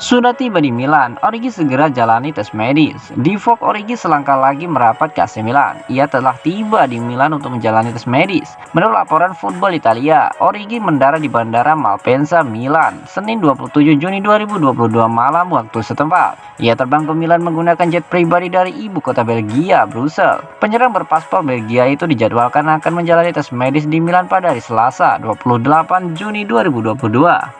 Sudah tiba di Milan, Origi segera jalani tes medis. Di Vogue, Origi selangkah lagi merapat ke AC Milan. Ia telah tiba di Milan untuk menjalani tes medis. Menurut laporan Football Italia, Origi mendarat di Bandara Malpensa, Milan, Senin 27 Juni 2022 malam waktu setempat. Ia terbang ke Milan menggunakan jet pribadi dari ibu kota Belgia, Brussels. Penyerang berpaspor Belgia itu dijadwalkan akan menjalani tes medis di Milan pada hari Selasa, 28 Juni 2022.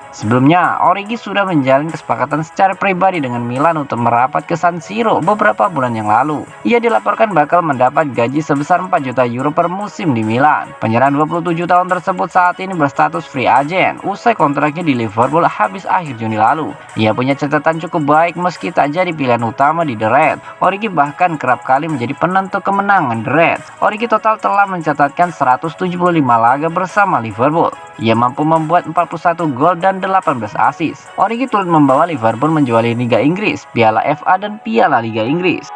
Sebelumnya, Origi sudah menjalin kesepakatan secara pribadi dengan Milan untuk merapat ke San Siro beberapa bulan yang lalu. Ia dilaporkan bakal mendapat gaji sebesar 4 juta euro per musim di Milan. Penyerang 27 tahun tersebut saat ini berstatus free agent usai kontraknya di Liverpool habis akhir Juni lalu. Ia punya catatan cukup baik meski tak jadi pilihan utama di The Reds. Origi bahkan kerap kali menjadi penentu kemenangan The Reds. Origi total telah mencatatkan 175 laga bersama Liverpool. Ia mampu membuat 41 gol dan 18 assist. Origi turut membawa Liverpool menjuali Liga Inggris, Piala FA dan Piala Liga Inggris.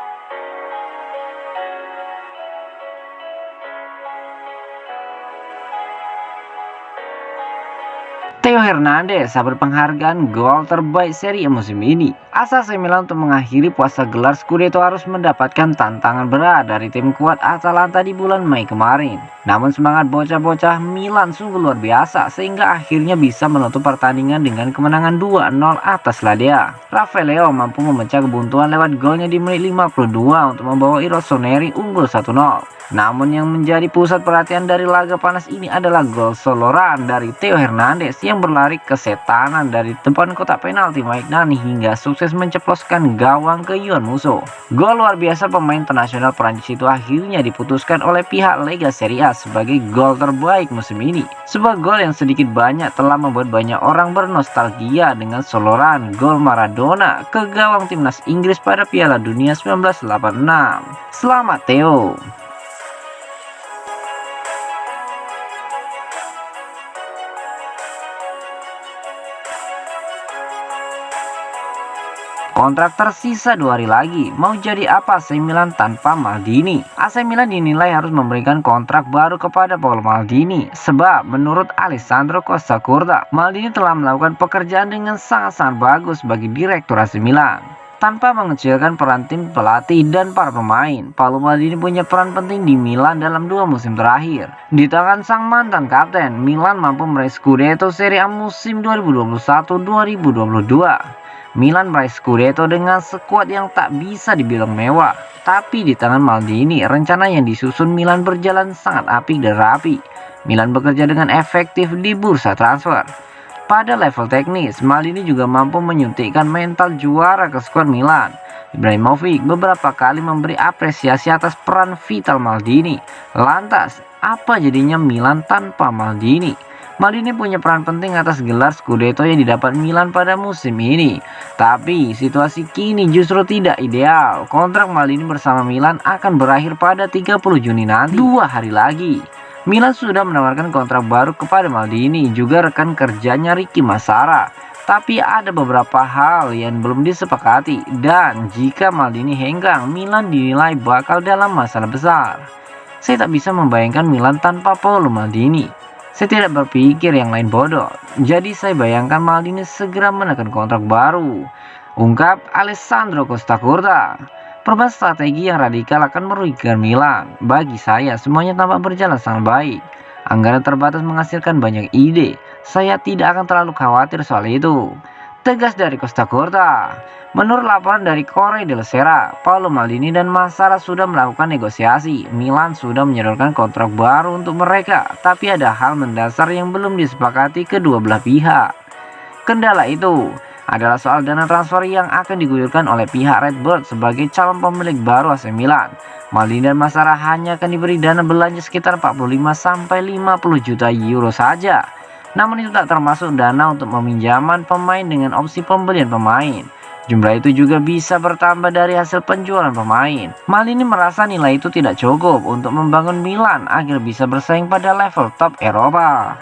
Theo Hernandez sabut penghargaan gol terbaik Serie A musim ini. Asa AC Milan untuk mengakhiri puasa gelar Scudetto harus mendapatkan tantangan berat dari tim kuat Atalanta di bulan Mei kemarin. Namun semangat bocah-bocah Milan sungguh luar biasa sehingga akhirnya bisa menutup pertandingan dengan kemenangan 2-0 atas Ladea. Rafael Leao mampu memecah kebuntuan lewat golnya di menit 52 untuk membawa i Rossoneri unggul 1-0. Namun yang menjadi pusat perhatian dari laga panas ini adalah gol soloran dari Theo Hernandez yang berlari kesetanan dari depan kotak penalti Mike Nani hingga sukses menceploskan gawang ke Yohan Musso. Gol luar biasa pemain internasional Prancis itu akhirnya diputuskan oleh pihak Lega Serie A sebagai gol terbaik musim ini. Sebuah gol yang sedikit banyak telah membuat banyak orang bernostalgia dengan soloran gol Maradona ke gawang timnas Inggris pada Piala Dunia 1986. Selamat Theo! Kontrak tersisa 2 hari lagi. Mau jadi apa AC Milan tanpa Maldini? AC Milan dinilai harus memberikan kontrak baru kepada Paolo Maldini. Sebab menurut Alessandro Costacurta, Maldini telah melakukan pekerjaan dengan sangat-sangat bagus bagi direktur AC Milan. Tanpa mengecilkan peran tim pelatih dan para pemain, Paolo Maldini punya peran penting di Milan dalam 2 musim terakhir. Di tangan sang mantan kapten, Milan mampu meraih Scudetto Serie A musim 2021-2022. Milan meraih Scudetto dengan skuad yang tak bisa dibilang mewah. Tapi di tangan Maldini, rencana yang disusun Milan berjalan sangat apik dan rapi. Milan bekerja dengan efektif di bursa transfer. Pada level teknis, Maldini juga mampu menyuntikkan mental juara ke skuad Milan. Ibrahimovic beberapa kali memberi apresiasi atas peran vital Maldini. Lantas, apa jadinya Milan tanpa Maldini? Maldini punya peran penting atas gelar Scudetto yang didapat Milan pada musim ini. Tapi situasi kini justru tidak ideal. Kontrak Maldini bersama Milan akan berakhir pada 30 Juni nanti, 2 hari lagi. Milan sudah menawarkan kontrak baru kepada Maldini, juga rekan kerjanya Ricky Massara. Tapi ada beberapa hal yang belum disepakati, dan jika Maldini hengkang, Milan dinilai bakal dalam masalah besar. Saya tak bisa membayangkan Milan tanpa Paolo Maldini. Saya tidak berpikir yang lain bodoh, jadi saya bayangkan Maldini segera menekan kontrak baru, ungkap Alessandro Costacurta. Perubahan strategi yang radikal akan merugikan Milan. Bagi saya, semuanya tampak berjalan sangat baik. Anggaran terbatas menghasilkan banyak ide. Saya tidak akan terlalu khawatir soal itu, tegas dari Costacurta. Menurut laporan dari Corriere della Sera, Paolo Maldini dan Massara sudah melakukan negosiasi. Milan sudah menyodorkan kontrak baru untuk mereka, tapi ada hal mendasar yang belum disepakati kedua belah pihak. Kendala itu adalah soal dana transfer yang akan diguyurkan oleh pihak Redbird sebagai calon pemilik baru AC Milan. Maldini dan Massara hanya akan diberi dana belanja sekitar 45-50 juta euro saja. Namun itu tak termasuk dana untuk peminjaman pemain dengan opsi pembelian pemain. Jumlah itu juga bisa bertambah dari hasil penjualan pemain. Maldini merasa nilai itu tidak cukup untuk membangun Milan agar bisa bersaing pada level top Eropa.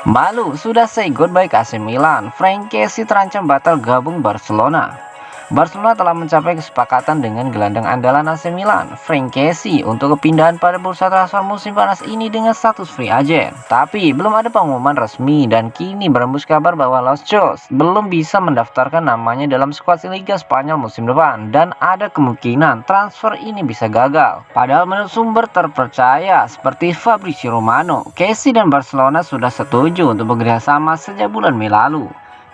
Malu sudah say goodbye ke AC Milan, Frank Kessie terancam batal gabung Barcelona. Barcelona telah mencapai kesepakatan dengan gelandang andalan AC Milan, Frank Kessie, untuk kepindahan pada bursa transfer musim panas ini dengan status free agent. Tapi belum ada pengumuman resmi dan kini berembus kabar bahwa Los Chos belum bisa mendaftarkan namanya dalam skuad Liga Spanyol musim depan dan ada kemungkinan transfer ini bisa gagal. Padahal menurut sumber terpercaya seperti Fabrizio Romano, Kessie dan Barcelona sudah setuju untuk bekerjasama sejak bulan Mei lalu.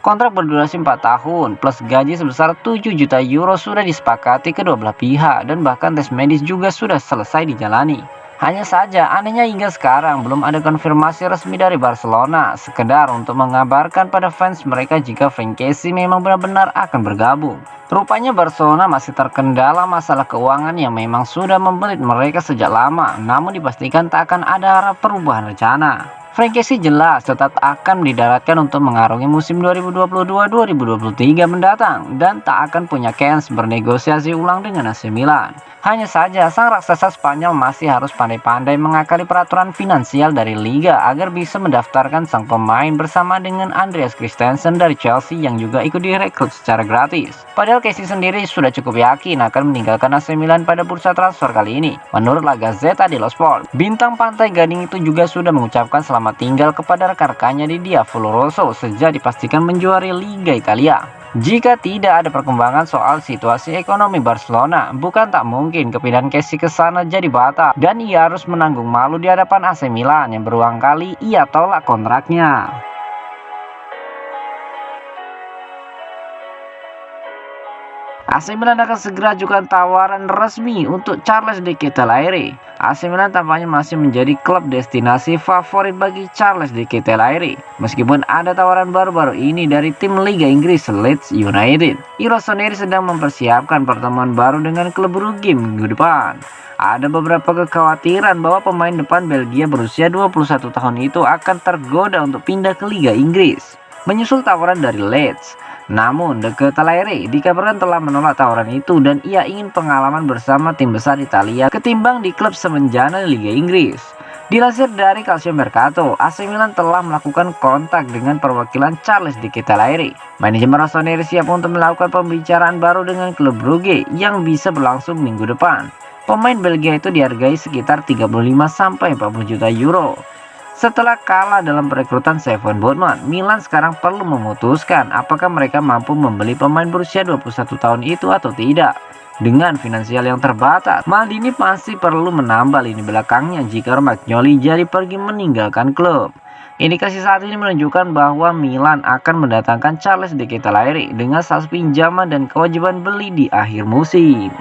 Kontrak berdurasi 4 tahun plus gaji sebesar 7 juta euro sudah disepakati kedua belah pihak dan bahkan tes medis juga sudah selesai dijalani. Hanya saja anehnya hingga sekarang belum ada konfirmasi resmi dari Barcelona, sekedar untuk mengabarkan pada fans mereka jika Frank Kessie memang benar-benar akan bergabung. Rupanya Barcelona masih terkendala masalah keuangan yang memang sudah membelit mereka sejak lama, namun dipastikan tak akan ada perubahan rencana. Frank Kessie jelas tetap akan didaratkan untuk mengarungi musim 2022-2023 mendatang dan tak akan punya kans bernegosiasi ulang dengan AC Milan. Hanya saja sang raksasa Spanyol masih harus pandai-pandai mengakali peraturan finansial dari Liga agar bisa mendaftarkan sang pemain bersama dengan Andreas Christensen dari Chelsea yang juga ikut direkrut secara gratis. Padahal Kessie sendiri sudah cukup yakin akan meninggalkan AC Milan pada bursa transfer kali ini. Menurut La Gazzetta dello Sport, bintang Pantai Gading itu juga sudah mengucapkan selamat tinggal kepada rekan-rekannya di Diavolo Rosso sejak dipastikan menjuari Liga Italia. Jika tidak ada perkembangan soal situasi ekonomi Barcelona, bukan tak mungkin kepindahan Kessie ke sana jadi batal dan ia harus menanggung malu di hadapan AC Milan yang berulang kali ia tolak kontraknya. AC Milan akan segera ajukan tawaran resmi untuk Charles de Ketelaere. AC Milan tampaknya masih menjadi klub destinasi favorit bagi Charles de Ketelaere. Meskipun ada tawaran baru-baru ini dari tim Liga Inggris Leeds United. Rossoneri sedang mempersiapkan pertemuan baru dengan klub Brugge minggu depan. Ada beberapa kekhawatiran bahwa pemain depan Belgia berusia 21 tahun itu akan tergoda untuk pindah ke Liga Inggris, menyusul tawaran dari Leeds. Namun, De Ketelaere dikabarkan telah menolak tawaran itu dan ia ingin pengalaman bersama tim besar Italia ketimbang di klub semenjana Liga Inggris. Dilansir dari Calcio Mercato, AC Milan telah melakukan kontak dengan perwakilan Charles De Ketelaere. Manajemen Rossoneri siap untuk melakukan pembicaraan baru dengan klub Brugge yang bisa berlangsung minggu depan. Pemain Belgia itu dihargai sekitar 35-40 juta euro. Setelah kalah dalam perekrutan Steven Botman, Milan sekarang perlu memutuskan apakah mereka mampu membeli pemain berusia 21 tahun itu atau tidak. Dengan finansial yang terbatas, Maldini pasti perlu menambah lini belakangnya jika Romagnoli jadi pergi meninggalkan klub. Indikasi saat ini menunjukkan bahwa Milan akan mendatangkan Charles De Ketelaere dengan status pinjaman dan kewajiban beli di akhir musim.